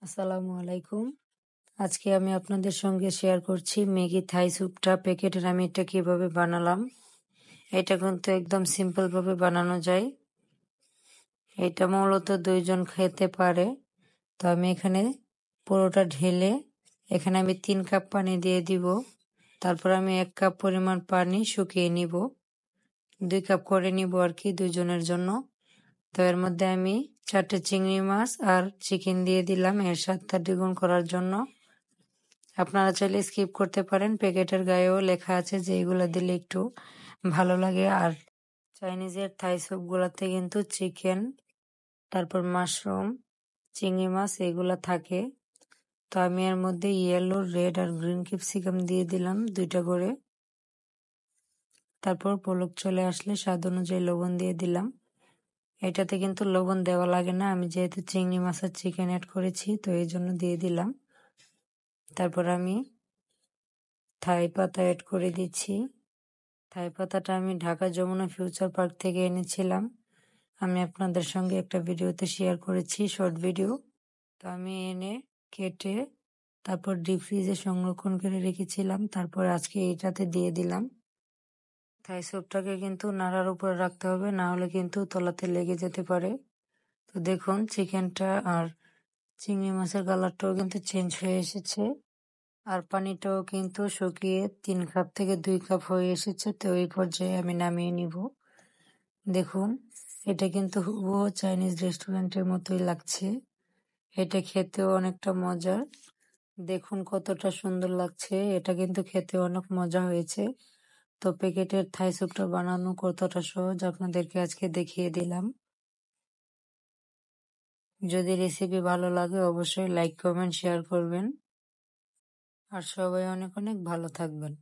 আসসালামু আলাইকুম। আজকে আমি আপনাদের সঙ্গে শেয়ার করছি ম্যাগি থাই স্যুপটা প্যাকেটের আমি এটা কিভাবে বানালাম। এটা কিন্তু একদম সিম্পল ভাবে বানানো যায়। এটা মূলত 2 জন খেতে পারে। তো আমি এখানে পুরোটা ঢেলে এখানে আমি 3 কাপ পানি দিয়ে দিব। তারপর আমি 1 কাপ পরিমাণ পানি শুকিয়ে নিব। 2 কাপ করে নিব আর কি 2 জনের জন্য। তো এর মধ্যে আমি 4টে চিংড়ি মাছ আর চিকেন দিয়ে দিলাম এর স্বাদটা দ্বিগুণ করার জন্য। আপনারা চাইলে স্কিপ করতে পারেন, প্যাকেটের গায়েও লেখা আছে যে এগুলো দিলে একটু ভালো লাগে। আর চাইনিজের থাই স্যুপ গুলাতে কিন্তু চিকেন, তারপর মাশরুম, চিংড়ি মাছ এগুলা থাকে। তো আমি এর মধ্যে ইয়েলো, রেড আর গ্রিন ক্যাপসিকাম দিয়ে দিলাম 2টা করে। তারপর পলক চলে আসলে স্বাদ অনুযায়ী লবণ দিয়ে দিলাম। এটাতে কিন্তু লবণ দেওয়া লাগে না, আমি যেহেতু চিংড়ি মাছ আর চিকেন অ্যাড করেছি তো এই জন্য দিয়ে দিলাম। তারপর আমি থাই পাতা অ্যাড করে দিচ্ছি। থাই পাতাটা আমি ঢাকা যমুনা ফিউচার পার্ক থেকে এনেছিলাম। আমি আপনাদের সঙ্গে একটা ভিডিওতে শেয়ার করেছি, শর্ট ভিডিও। তো আমি এনে কেটে তারপর ডিপ ফ্রিজে সংরক্ষণ করে রেখেছিলাম। তারপর আজকে এটাতে দিয়ে দিলাম। থাই স্যুপটাকে কিন্তু নাড়ার উপরে রাখতে হবে, না হলে কিন্তু তলাতে লেগে যেতে পারে। তো দেখুন চিকেনটা আর চিংড়ি মাছের কালারটাও কিন্তু চেঞ্জ হয়ে এসেছে। আর পানিটাও কিন্তু শুকিয়ে 3 কাপ থেকে 2 কাপ হয়ে এসেছে। তো এই পর্যায়ে আমি নামিয়ে নিব। দেখুন এটা কিন্তু হুবহু চাইনিজ রেস্টুরেন্টের মতোই লাগছে। এটা খেতেও অনেকটা মজার। দেখুন কতটা সুন্দর লাগছে, এটা কিন্তু খেতে অনেক মজা হয়েছে। তো প্যাকেটের থাই স্যুপটা বানানো কতটা সহজ আপনাদেরকে আজকে দেখিয়ে দিলাম। যদি রেসিপি ভালো লাগে অবশ্যই লাইক, কমেন্ট, শেয়ার করবেন। আর সবাই অনেক অনেক ভালো থাকবেন।